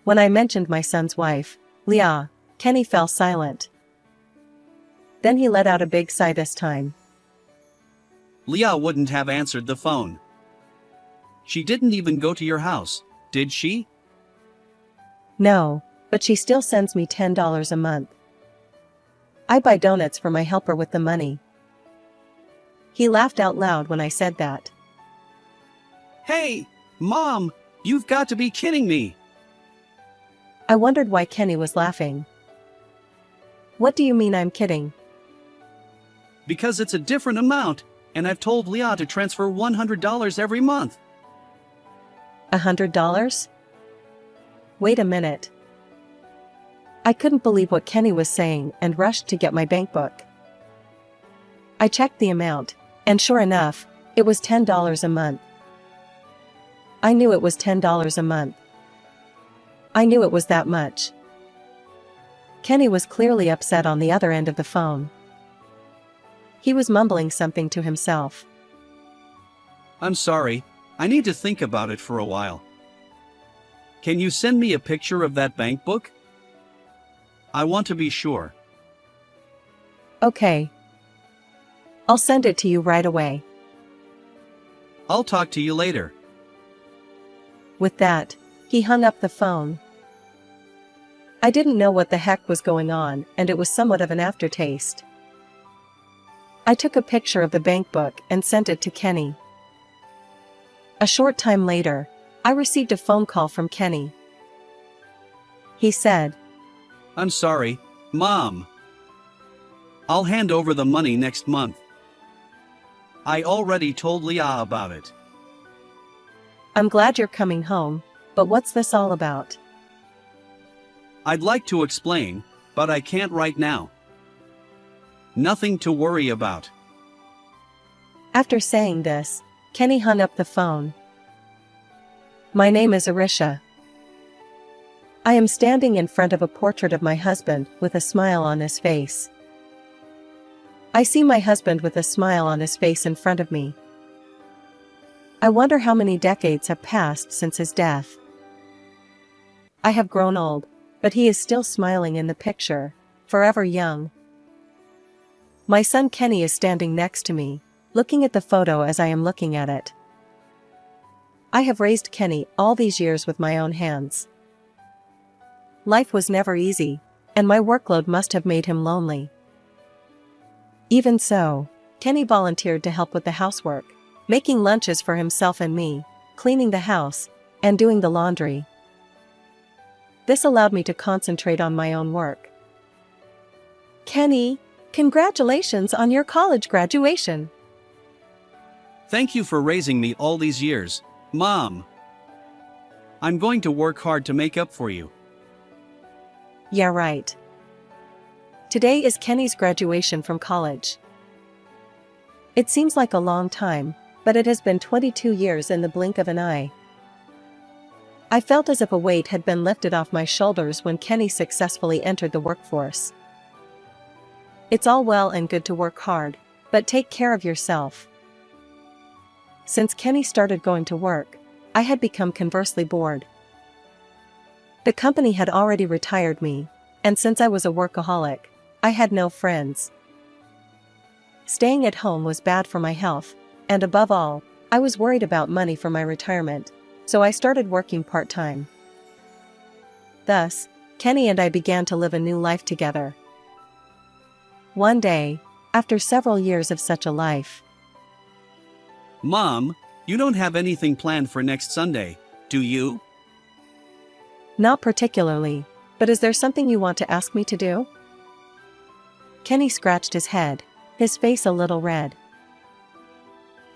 When I mentioned my son's wife, Leah, Kenny fell silent. Then he let out a big sigh this time. Leah wouldn't have answered the phone. She didn't even go to your house, did she? No, but she still sends me $10 a month. I buy donuts for my helper with the money. He laughed out loud when I said that. Hey, Mom, you've got to be kidding me. I wondered why Kenny was laughing. What do you mean I'm kidding? Because it's a different amount, and I've told Leah to transfer $100 every month. $100? Wait a minute. I couldn't believe what Kenny was saying and rushed to get my bank book. I checked the amount, and sure enough, it was $10 a month. I knew it was $10 a month. I knew it was that much. Kenny was clearly upset on the other end of the phone. He was mumbling something to himself. I'm sorry, I need to think about it for a while. Can you send me a picture of that bank book? I want to be sure. Okay. I'll send it to you right away. I'll talk to you later. With that, he hung up the phone. I didn't know what the heck was going on, and it was somewhat of an aftertaste. I took a picture of the bank book and sent it to Kenny. A short time later, I received a phone call from Kenny. He said, I'm sorry, Mom. I'll hand over the money next month. I already told Leah about it. I'm glad you're coming home, but what's this all about? I'd like to explain, but I can't right now. Nothing to worry about. After saying this, Kenny hung up the phone. My name is Arisha. I am standing in front of a portrait of my husband with a smile on his face. I see my husband with a smile on his face in front of me. I wonder how many decades have passed since his death. I have grown old, but he is still smiling in the picture, forever young. My son Kenny is standing next to me, looking at the photo as I am looking at it. I have raised Kenny all these years with my own hands. Life was never easy, and my workload must have made him lonely. Even so, Kenny volunteered to help with the housework, making lunches for himself and me, cleaning the house, and doing the laundry. This allowed me to concentrate on my own work. Kenny, congratulations on your college graduation. Thank you for raising me all these years, Mom. I'm going to work hard to make up for you. Yeah, right. Today is Kenny's graduation from college. It seems like a long time, but it has been 22 years in the blink of an eye. I felt as if a weight had been lifted off my shoulders when Kenny successfully entered the workforce. It's all well and good to work hard, but take care of yourself. Since Kenny started going to work, I had become conversely bored. The company had already retired me, and since I was a workaholic, I had no friends. Staying at home was bad for my health, and above all, I was worried about money for my retirement, so I started working part-time. Thus, Kenny and I began to live a new life together. One day, after several years of such a life. Mom, you don't have anything planned for next Sunday, do you? Not particularly, but is there something you want to ask me to do? Kenny scratched his head, his face a little red.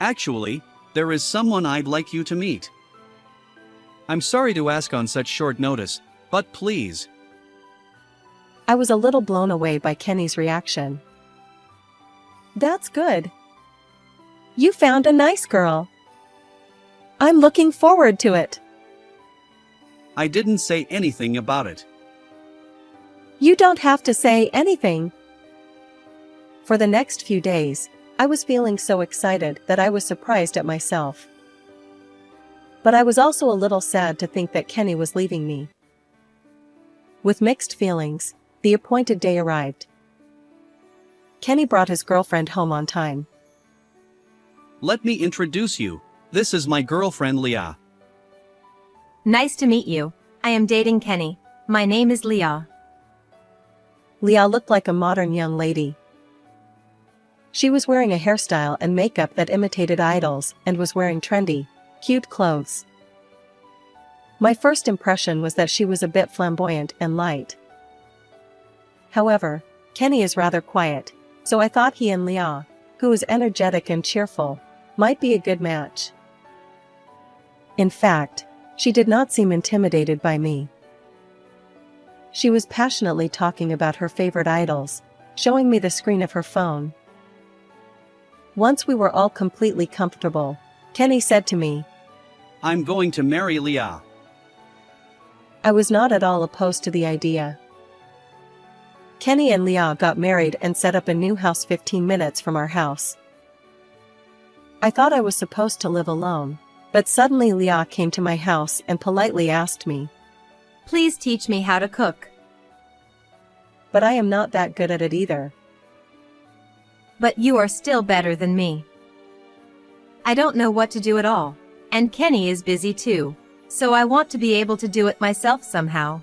Actually, there is someone I'd like you to meet. I'm sorry to ask on such short notice, but please. I was a little blown away by Kenny's reaction. That's good. You found a nice girl. I'm looking forward to it. I didn't say anything about it. You don't have to say anything. For the next few days, I was feeling so excited that I was surprised at myself. But I was also a little sad to think that Kenny was leaving me. With mixed feelings, the appointed day arrived. Kenny brought his girlfriend home on time. Let me introduce you. This is my girlfriend Leah. Nice to meet you. I am dating Kenny. My name is Leah. Leah looked like a modern young lady. She was wearing a hairstyle and makeup that imitated idols and was wearing trendy, cute clothes. My first impression was that she was a bit flamboyant and light. However, Kenny is rather quiet, so I thought he and Leah, who is energetic and cheerful, might be a good match. In fact, she did not seem intimidated by me. She was passionately talking about her favorite idols, showing me the screen of her phone. Once we were all completely comfortable, Kenny said to me, I'm going to marry Leah. I was not at all opposed to the idea. Kenny and Leah got married and set up a new house 15 minutes from our house. I thought I was supposed to live alone, but suddenly Leah came to my house and politely asked me, Please teach me how to cook. but I am not that good at it either. But you are still better than me. I don't know what to do at all, and Kenny is busy too, so I want to be able to do it myself somehow.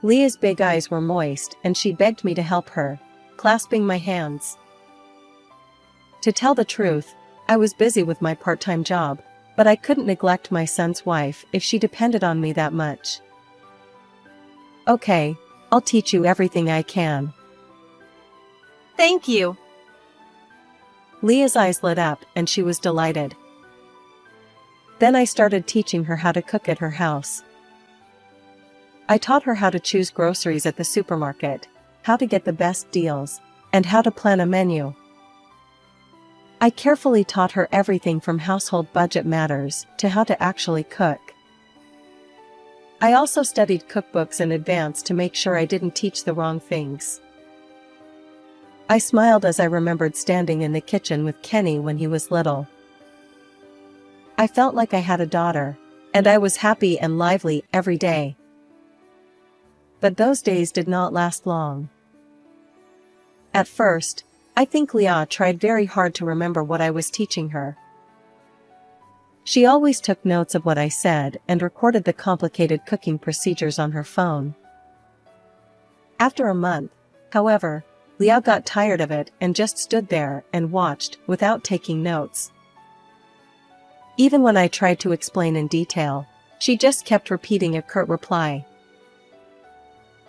Leah's big eyes were moist and she begged me to help her, clasping my hands. To tell the truth, I was busy with my part-time job, but I couldn't neglect my son's wife if she depended on me that much. Okay, I'll teach you everything I can. Thank you. Leah's eyes lit up and she was delighted. Then I started teaching her how to cook at her house. I taught her how to choose groceries at the supermarket, how to get the best deals, and how to plan a menu. I carefully taught her everything from household budget matters to how to actually cook. I also studied cookbooks in advance to make sure I didn't teach the wrong things. I smiled as I remembered standing in the kitchen with Kenny when he was little. I felt like I had a daughter, and I was happy and lively every day. But those days did not last long. At first, I think Leah tried very hard to remember what I was teaching her. She always took notes of what I said and recorded the complicated cooking procedures on her phone. After a month, however, Leah got tired of it and just stood there and watched without taking notes. Even when I tried to explain in detail, she just kept repeating a curt reply.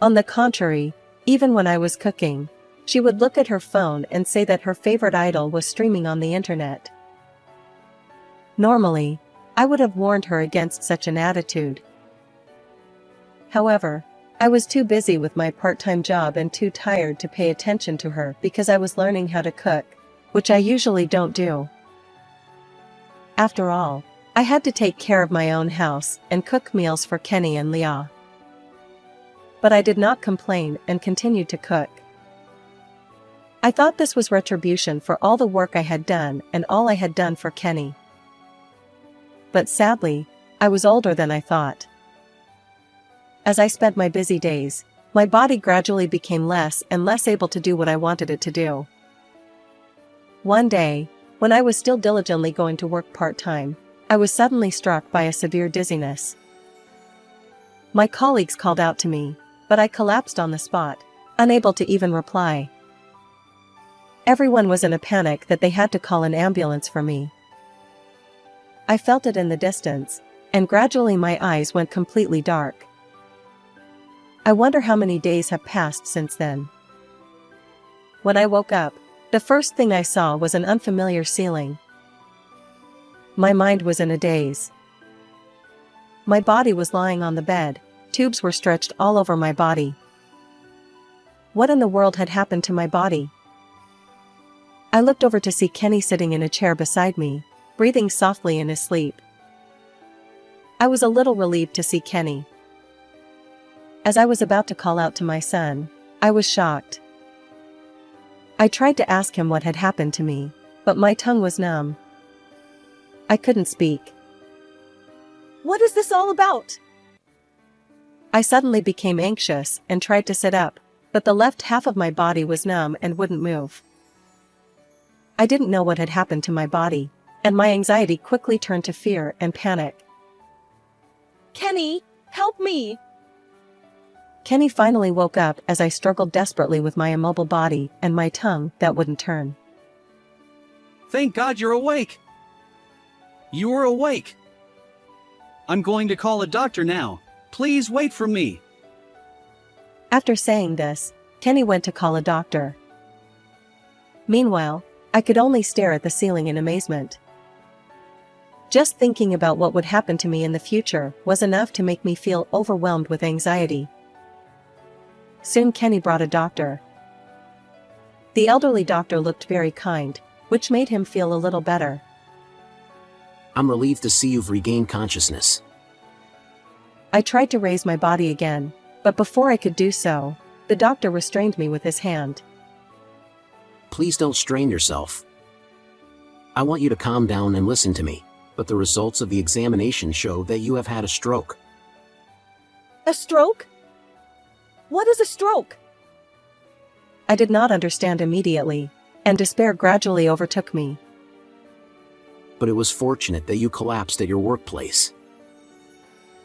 On the contrary, even when I was cooking, she would look at her phone and say that her favorite idol was streaming on the internet. Normally, I would have warned her against such an attitude. However, I was too busy with my part-time job and too tired to pay attention to her because I was learning how to cook, which I usually don't do. After all, I had to take care of my own house and cook meals for Kenny and Leah. But I did not complain and continued to cook. I thought this was retribution for all the work I had done and all I had done for Kenny. But sadly, I was older than I thought. As I spent my busy days, my body gradually became less and less able to do what I wanted it to do. One day, when I was still diligently going to work part-time, I was suddenly struck by a severe dizziness. My colleagues called out to me, but I collapsed on the spot, unable to even reply. Everyone was in a panic that they had to call an ambulance for me. I felt it in the distance, and gradually my eyes went completely dark. I wonder how many days have passed since then. When I woke up, the first thing I saw was an unfamiliar ceiling. My mind was in a daze. My body was lying on the bed, tubes were stretched all over my body. What in the world had happened to my body? I looked over to see Kenny sitting in a chair beside me, breathing softly in his sleep. I was a little relieved to see Kenny. As I was about to call out to my son, I was shocked. I tried to ask him what had happened to me, but my tongue was numb. I couldn't speak. What is this all about? I suddenly became anxious and tried to sit up, but the left half of my body was numb and wouldn't move. I didn't know what had happened to my body, and my anxiety quickly turned to fear and panic. Kenny, help me! Kenny finally woke up as I struggled desperately with my immobile body and my tongue that wouldn't turn. Thank God you're awake! You are awake! I'm going to call a doctor now. Please wait for me. After saying this, Kenny went to call a doctor. Meanwhile, I could only stare at the ceiling in amazement. Just thinking about what would happen to me in the future was enough to make me feel overwhelmed with anxiety. Soon Kenny brought a doctor. The elderly doctor looked very kind, which made him feel a little better. I'm relieved to see you've regained consciousness. I tried to raise my body again, but before I could do so, the doctor restrained me with his hand. Please don't strain yourself. I want you to calm down and listen to me, but the results of the examination show that you have had a stroke. A stroke? What is a stroke? I did not understand immediately, and despair gradually overtook me. But it was fortunate that you collapsed at your workplace.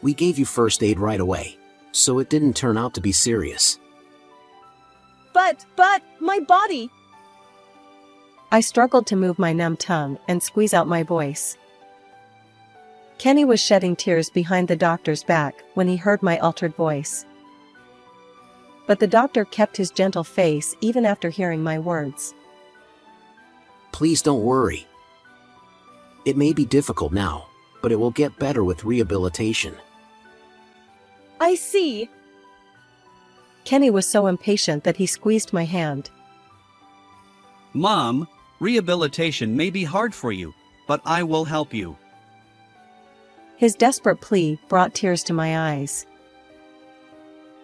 We gave you first aid right away, so it didn't turn out to be serious. But, my body! I struggled to move my numb tongue and squeeze out my voice. Kenny was shedding tears behind the doctor's back when he heard my altered voice. But the doctor kept his gentle face even after hearing my words. Please don't worry. It may be difficult now, but it will get better with rehabilitation. I see. Kenny was so impatient that he squeezed my hand. Mom, rehabilitation may be hard for you, but I will help you. His desperate plea brought tears to my eyes.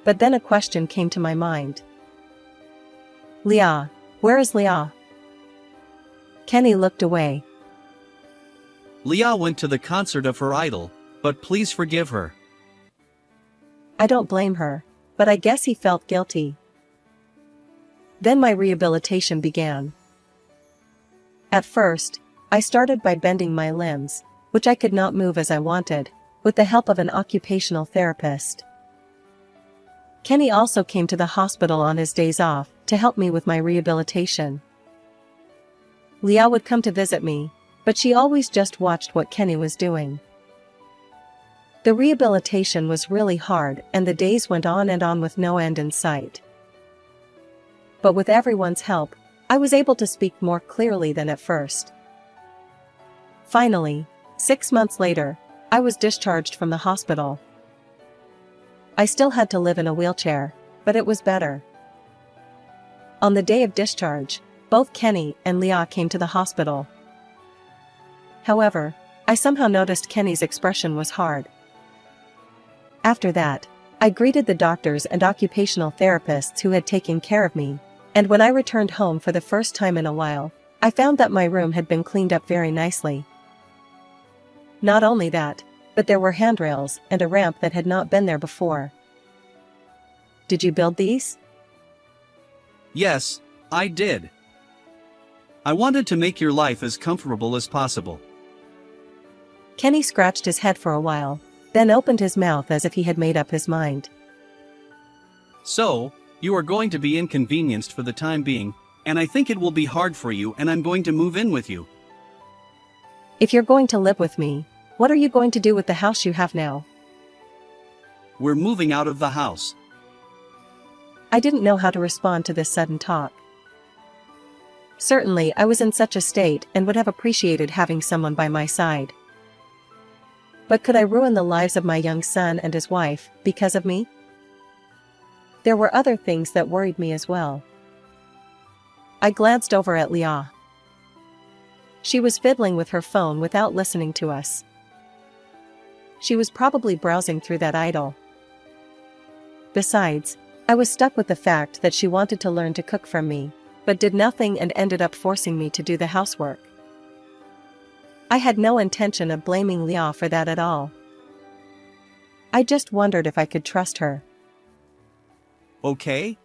But then a question came to my mind. Leah, where is Leah? Kenny looked away. Leah went to the concert of her idol, but please forgive her. I don't blame her, but I guess he felt guilty. Then my rehabilitation began. At first, I started by bending my limbs, which I could not move as I wanted, with the help of an occupational therapist. Kenny also came to the hospital on his days off to help me with my rehabilitation. Leah would come to visit me, but she always just watched what Kenny was doing. The rehabilitation was really hard and the days went on and on with no end in sight. But with everyone's help, I was able to speak more clearly than at first. Finally, 6 months later, I was discharged from the hospital. I still had to live in a wheelchair, but it was better. On the day of discharge, both Kenny and Leah came to the hospital. However, I somehow noticed Kenny's expression was hard. After that, I greeted the doctors and occupational therapists who had taken care of me, and when I returned home for the first time in a while, I found that my room had been cleaned up very nicely. Not only that, but there were handrails and a ramp that had not been there before. Did you build these? Yes, I did. I wanted to make your life as comfortable as possible. Kenny scratched his head for a while, then opened his mouth as if he had made up his mind. So, you are going to be inconvenienced for the time being, and I think it will be hard for you, and I'm going to move in with you. If you're going to live with me, what are you going to do with the house you have now? We're moving out of the house. I didn't know how to respond to this sudden talk. Certainly, I was in such a state and would have appreciated having someone by my side. But could I ruin the lives of my young son and his wife because of me? There were other things that worried me as well. I glanced over at Leah. She was fiddling with her phone without listening to us. She was probably browsing through that idol. Besides, I was stuck with the fact that she wanted to learn to cook from me, but did nothing and ended up forcing me to do the housework. I had no intention of blaming Leah for that at all. I just wondered if I could trust her. Okay?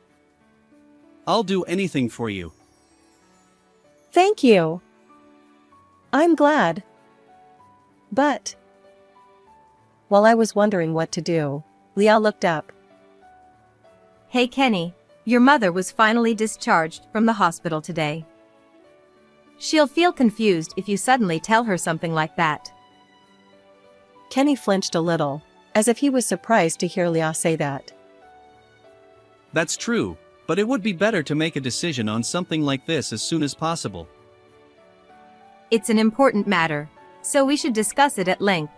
I'll do anything for you. Thank you. I'm glad. But while I was wondering what to do, Leah looked up. Hey Kenny, your mother was finally discharged from the hospital today. She'll feel confused if you suddenly tell her something like that. Kenny flinched a little, as if he was surprised to hear Leah say that. That's true, but it would be better to make a decision on something like this as soon as possible. It's an important matter, so we should discuss it at length.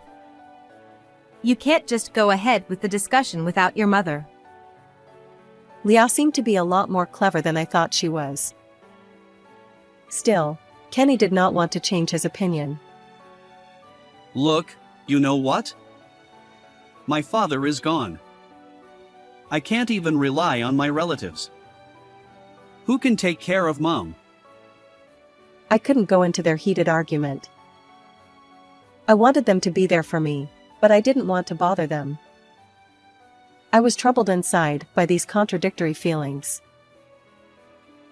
You can't just go ahead with the discussion without your mother. Leah seemed to be a lot more clever than I thought she was. Still, Kenny did not want to change his opinion. Look, you know what? My father is gone. I can't even rely on my relatives. Who can take care of Mom? I couldn't go into their heated argument. I wanted them to be there for me, but I didn't want to bother them. I was troubled inside by these contradictory feelings.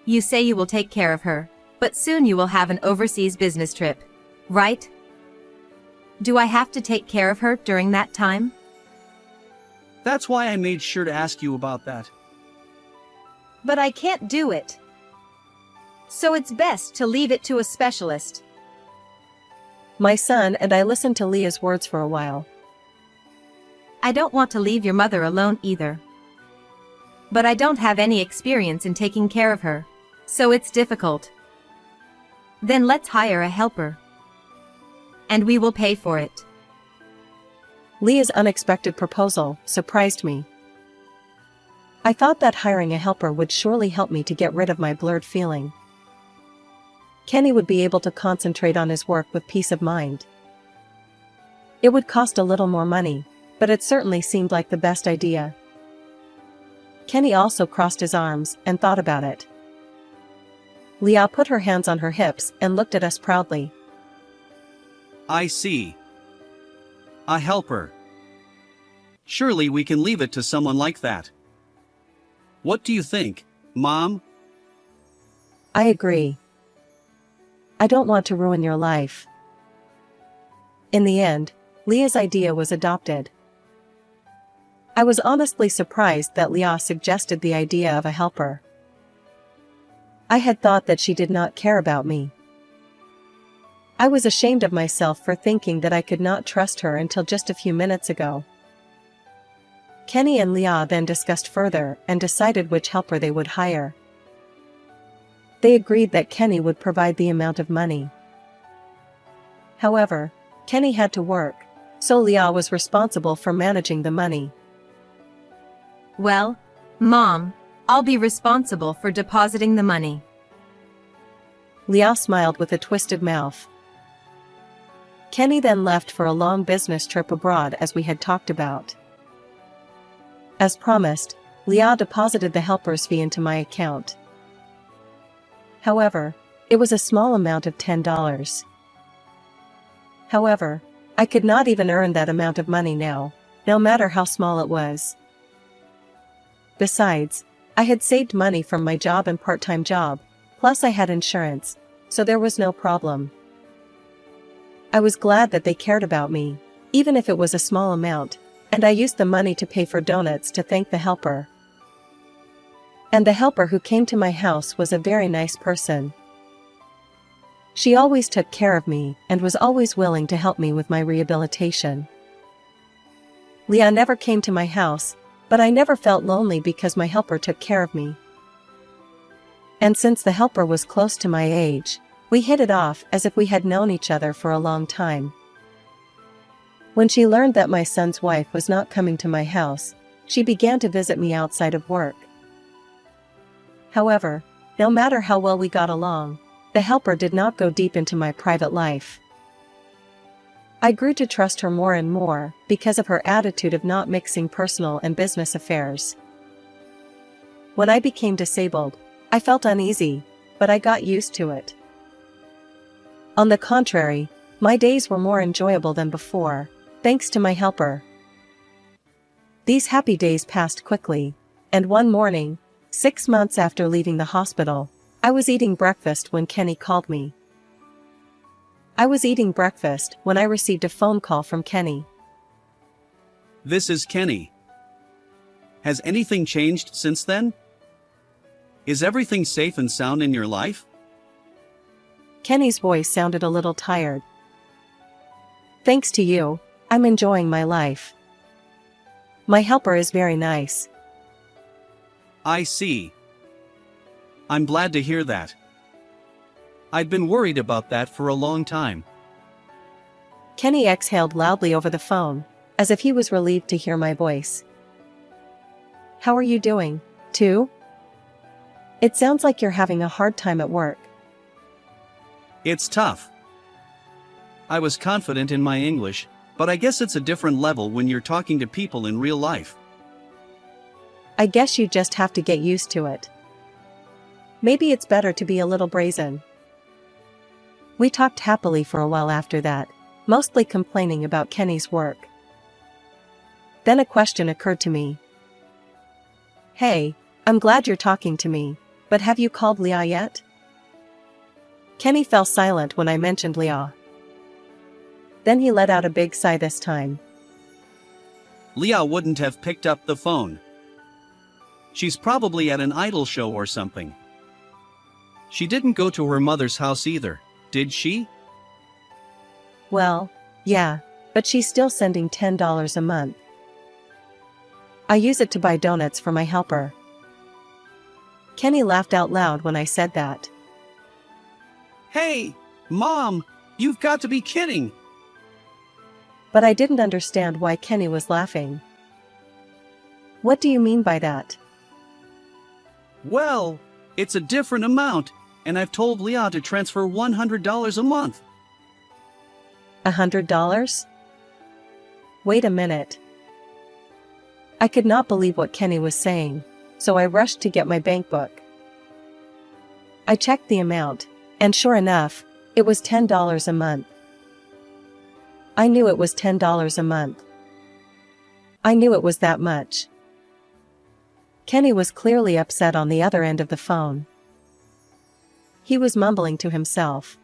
You say you will take care of her, but soon you will have an overseas business trip, right? Do I have to take care of her during that time? That's why I made sure to ask you about that. But I can't do it. So it's best to leave it to a specialist. My son and I listened to Leah's words for a while. I don't want to leave your mother alone either. But I don't have any experience in taking care of her, so it's difficult. Then let's hire a helper. And we will pay for it. Leah's unexpected proposal surprised me. I thought that hiring a helper would surely help me to get rid of my blurred feeling. Kenny would be able to concentrate on his work with peace of mind. It would cost a little more money, but it certainly seemed like the best idea. Kenny also crossed his arms and thought about it. Leah put her hands on her hips and looked at us proudly. I see. A helper. Surely we can leave it to someone like that. What do you think, Mom? I agree. I don't want to ruin your life. In the end, Leah's idea was adopted. I was honestly surprised that Leah suggested the idea of a helper. I had thought that she did not care about me. I was ashamed of myself for thinking that I could not trust her until just a few minutes ago. Kenny and Leah then discussed further and decided which helper they would hire. They agreed that Kenny would provide the amount of money. However, Kenny had to work, so Leah was responsible for managing the money. Well, Mom, I'll be responsible for depositing the money. Leah smiled with a twisted mouth. Kenny then left for a long business trip abroad as we had talked about. As promised, Leah deposited the helper's fee into my account. However, it was a small amount of $10. However, I could not even earn that amount of money now, no matter how small it was. Besides, I had saved money from my job and part-time job, plus I had insurance, so there was no problem. I was glad that they cared about me, even if it was a small amount, and I used the money to pay for donuts to thank the helper. And the helper who came to my house was a very nice person. She always took care of me and was always willing to help me with my rehabilitation. Leah never came to my house, but I never felt lonely because my helper took care of me. And since the helper was close to my age, we hit it off as if we had known each other for a long time. When she learned that my son's wife was not coming to my house, she began to visit me outside of work. However, no matter how well we got along, the helper did not go deep into my private life. I grew to trust her more and more because of her attitude of not mixing personal and business affairs. When I became disabled, I felt uneasy, but I got used to it. On the contrary, my days were more enjoyable than before, thanks to my helper. These happy days passed quickly, and one morning, 6 months after leaving the hospital, I was eating breakfast when Kenny called me. I was eating breakfast when I received a phone call from Kenny. This is Kenny. Has anything changed since then? Is everything safe and sound in your life? Kenny's voice sounded a little tired. Thanks to you, I'm enjoying my life. My helper is very nice. I see. I'm glad to hear that. I'd been worried about that for a long time. Kenny exhaled loudly over the phone, as if he was relieved to hear my voice. How are you doing, too? It sounds like you're having a hard time at work. It's tough. I was confident in my English, but I guess it's a different level when you're talking to people in real life. I guess you just have to get used to it. Maybe it's better to be a little brazen. We talked happily for a while after that, mostly complaining about Kenny's work. Then a question occurred to me. Hey, I'm glad you're talking to me, but have you called Leah yet? Kenny fell silent when I mentioned Leah. Then he let out a big sigh this time. Leah wouldn't have picked up the phone. She's probably at an idol show or something. She didn't go to her mother's house either, did she? Well, yeah, but she's still sending $10 a month. I use it to buy donuts for my helper. Kenny laughed out loud when I said that. Hey, Mom, you've got to be kidding. But I didn't understand why Kenny was laughing. What do you mean by that? Well, it's a different amount, and I've told Leah to transfer $100 a month. $100? Wait a minute. I could not believe what Kenny was saying, so I rushed to get my bank book. I checked the amount, and sure enough, it was $10 a month. I knew it was $10 a month. I knew it was that much. Kenny was clearly upset on the other end of the phone. He was mumbling to himself.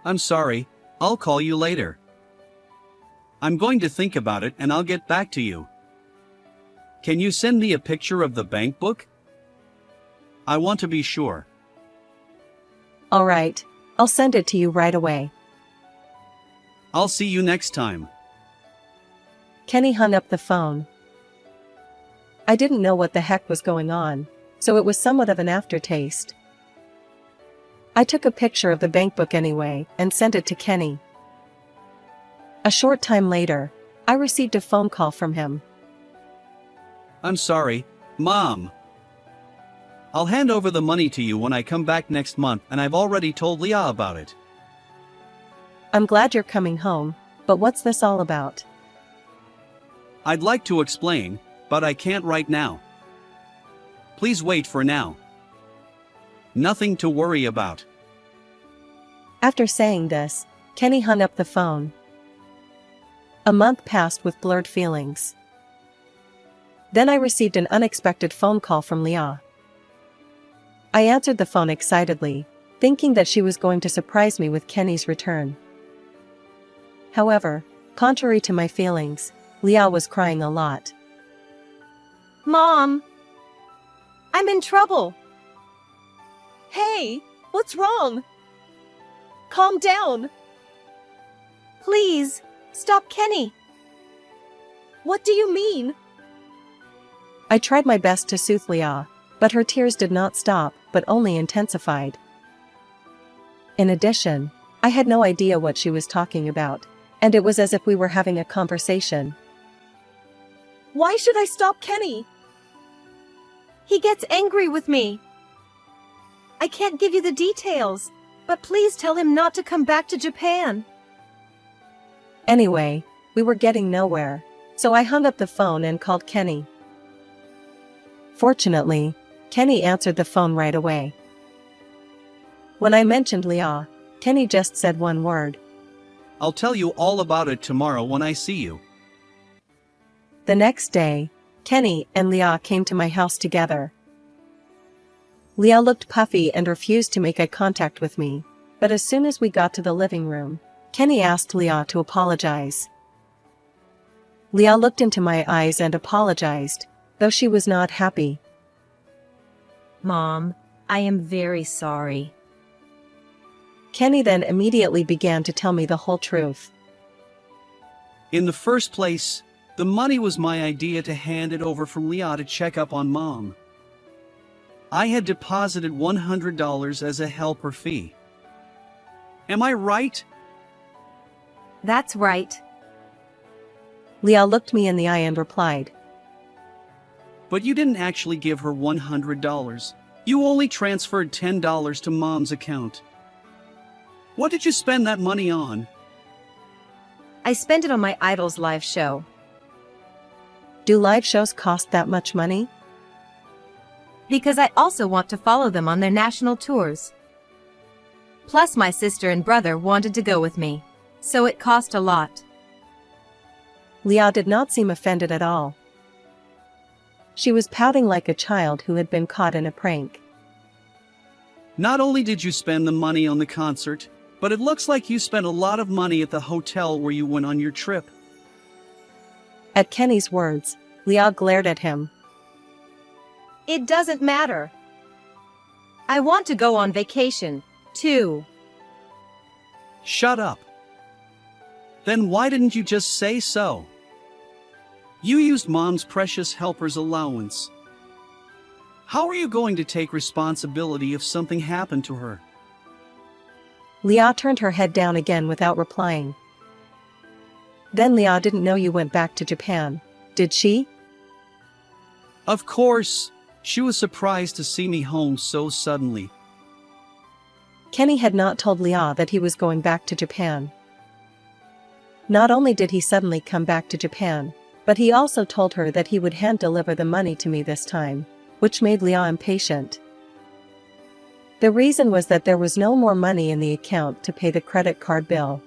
I'm sorry, I'll call you later. I'm going to think about it and I'll get back to you. Can you send me a picture of the bank book? I want to be sure. All right, I'll send it to you right away. I'll see you next time. Kenny hung up the phone. I didn't know what the heck was going on, so it was somewhat of an aftertaste. I took a picture of the bank book anyway and sent it to Kenny. A short time later, I received a phone call from him. I'm sorry, Mom. I'll hand over the money to you when I come back next month, and I've already told Leah about it. I'm glad you're coming home, but what's this all about? I'd like to explain, but I can't right now. Please wait for now. Nothing to worry about. After saying this, Kenny hung up the phone. A month passed with blurred feelings. Then I received an unexpected phone call from Leah. I answered the phone excitedly, thinking that she was going to surprise me with Kenny's return. However, contrary to my feelings, Leah was crying a lot. Mom! I'm in trouble! Hey, what's wrong? Calm down! Please, stop Kenny! What do you mean? I tried my best to soothe Leah, but her tears did not stop, but only intensified. In addition, I had no idea what she was talking about, and it was as if we were having a conversation. Why should I stop Kenny? He gets angry with me. I can't give you the details, but please tell him not to come back to Japan. Anyway, we were getting nowhere, so I hung up the phone and called Kenny. Fortunately, Kenny answered the phone right away. When I mentioned Leah, Kenny just said one word. I'll tell you all about it tomorrow when I see you. The next day, Kenny and Leah came to my house together. Leah looked puffy and refused to make eye contact with me, but as soon as we got to the living room, Kenny asked Leah to apologize. Leah looked into my eyes and apologized, though she was not happy. Mom, I am very sorry. Kenny then immediately began to tell me the whole truth. In the first place, the money was my idea to hand it over from Leah to check up on Mom. I had deposited $100 as a helper fee. Am I right? That's right. Leah looked me in the eye and replied, But you didn't actually give her $100. You only transferred $10 to Mom's account. What did you spend that money on? I spent it on my Idols live show. Do live shows cost that much money? Because I also want to follow them on their national tours. Plus my sister and brother wanted to go with me, so it cost a lot. Leah did not seem offended at all. She was pouting like a child who had been caught in a prank. Not only did you spend the money on the concert, but it looks like you spent a lot of money at the hotel where you went on your trip. At Kenny's words, Leah glared at him. It doesn't matter. I want to go on vacation, too. Shut up. Then why didn't you just say so? You used Mom's precious helper's allowance. How are you going to take responsibility if something happened to her? Leah turned her head down again without replying. Then Leah didn't know you went back to Japan, did she? Of course. She was surprised to see me home so suddenly. Kenny had not told Leah that he was going back to Japan. Not only did he suddenly come back to Japan, but he also told her that he would hand-deliver the money to me this time, which made Leah impatient. The reason was that there was no more money in the account to pay the credit card bill.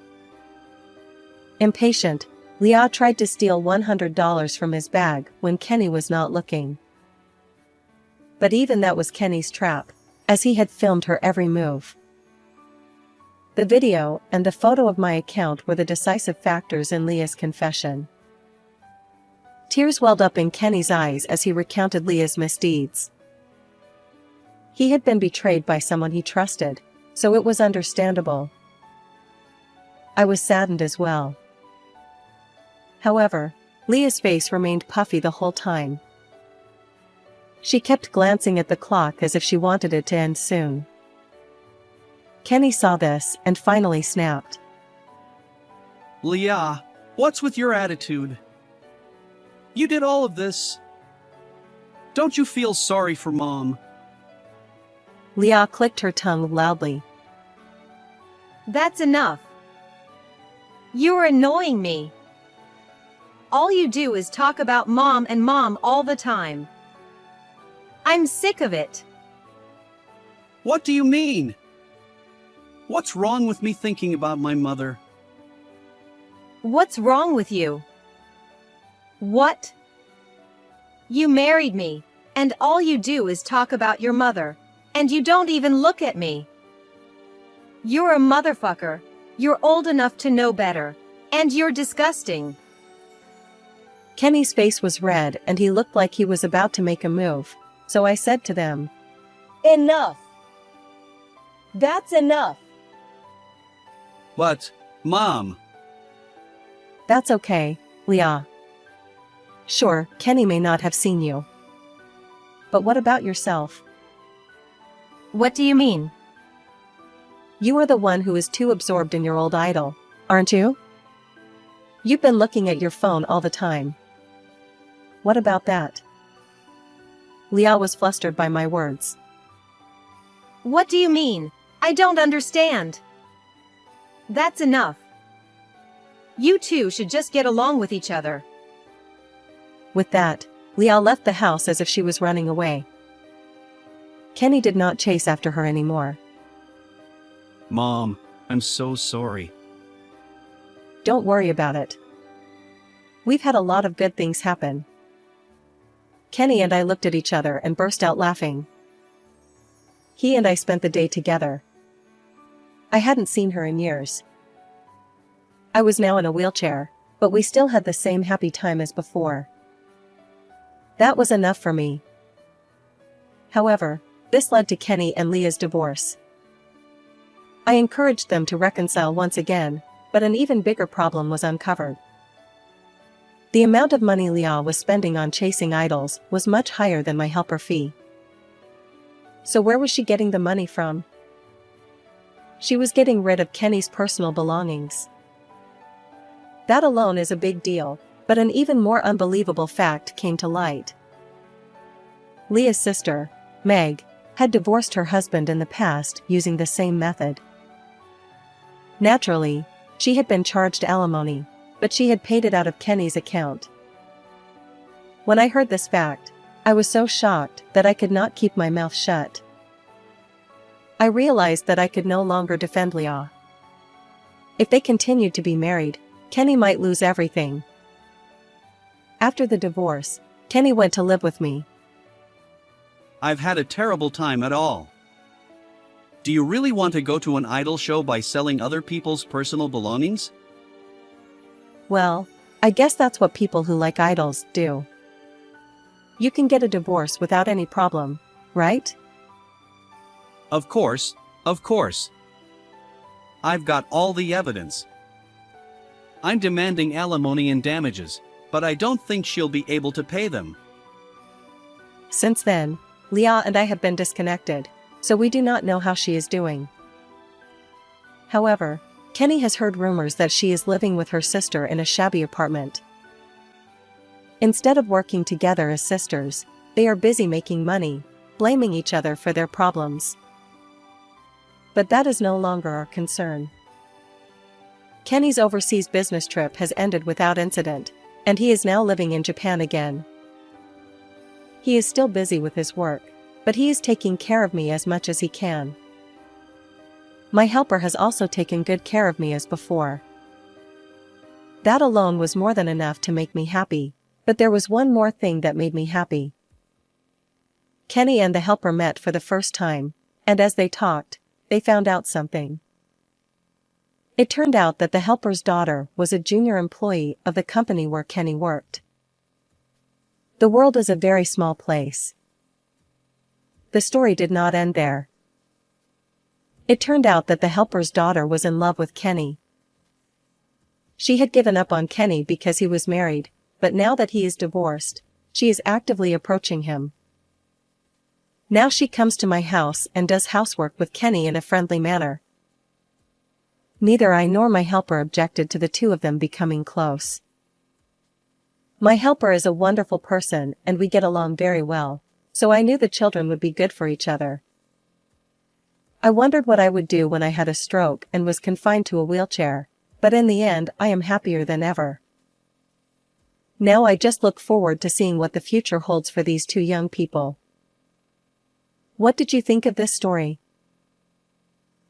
Impatient, Leah tried to steal $100 from his bag when Kenny was not looking. But even that was Kenny's trap, as he had filmed her every move. The video and the photo of my account were the decisive factors in Leah's confession. Tears welled up in Kenny's eyes as he recounted Leah's misdeeds. He had been betrayed by someone he trusted, so it was understandable. I was saddened as well. However, Leah's face remained puffy the whole time. She kept glancing at the clock as if she wanted it to end soon. Kenny saw this and finally snapped. Leah, what's with your attitude? You did all of this. Don't you feel sorry for Mom? Leah clicked her tongue loudly. That's enough. You're annoying me. All you do is talk about Mom and Mom all the time. I'm sick of it. What do you mean? What's wrong with me thinking about my mother? What's wrong with you? What? You married me, and all you do is talk about your mother, and you don't even look at me. You're a motherfucker. You're old enough to know better, and you're disgusting. Kenny's face was red and he looked like he was about to make a move, so I said to them, Enough. That's enough. But, Mom. That's okay, Leah. Sure, Kenny may not have seen you. But what about yourself? What do you mean? You are the one who is too absorbed in your old idol, aren't you? You've been looking at your phone all the time. What about that? Leah was flustered by my words. What do you mean? I don't understand. That's enough. You two should just get along with each other. With that, Leah left the house as if she was running away. Kenny did not chase after her anymore. Mom, I'm so sorry. Don't worry about it. We've had a lot of good things happen. Kenny and I looked at each other and burst out laughing. He and I spent the day together. I hadn't seen her in years. I was now in a wheelchair, but we still had the same happy time as before. That was enough for me. However, this led to Kenny and Leah's divorce. I encouraged them to reconcile once again, but an even bigger problem was uncovered. The amount of money Leah was spending on chasing idols was much higher than my helper fee. So where was she getting the money from? She was getting rid of Kenny's personal belongings. That alone is a big deal, but an even more unbelievable fact came to light. Leah's sister, Meg, had divorced her husband in the past using the same method. Naturally, she had been charged alimony, but she had paid it out of Kenny's account. When I heard this fact, I was so shocked that I could not keep my mouth shut. I realized that I could no longer defend Leah. If they continued to be married, Kenny might lose everything. After the divorce, Kenny went to live with me. I've had a terrible time at all. Do you really want to go to an idol show by selling other people's personal belongings? Well, I guess that's what people who like idols do. You can get a divorce without any problem, right? Of course, of course. I've got all the evidence. I'm demanding alimony and damages, but I don't think she'll be able to pay them. Since then, Leah and I have been disconnected, so we do not know how she is doing. However, Kenny has heard rumors that she is living with her sister in a shabby apartment. Instead of working together as sisters, they are busy making money, blaming each other for their problems. But that is no longer our concern. Kenny's overseas business trip has ended without incident, and he is now living in Japan again. He is still busy with his work, but he is taking care of me as much as he can. My helper has also taken good care of me as before. That alone was more than enough to make me happy, but there was one more thing that made me happy. Kenny and the helper met for the first time, and as they talked, they found out something. It turned out that the helper's daughter was a junior employee of the company where Kenny worked. The world is a very small place. The story did not end there. It turned out that the helper's daughter was in love with Kenny. She had given up on Kenny because he was married, but now that he is divorced, she is actively approaching him. Now she comes to my house and does housework with Kenny in a friendly manner. Neither I nor my helper objected to the two of them becoming close. My helper is a wonderful person and we get along very well, so I knew the children would be good for each other. I wondered what I would do when I had a stroke and was confined to a wheelchair, but in the end I am happier than ever. Now I just look forward to seeing what the future holds for these two young people. What did you think of this story?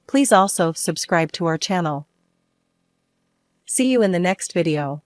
Please also subscribe to our channel. See you in the next video.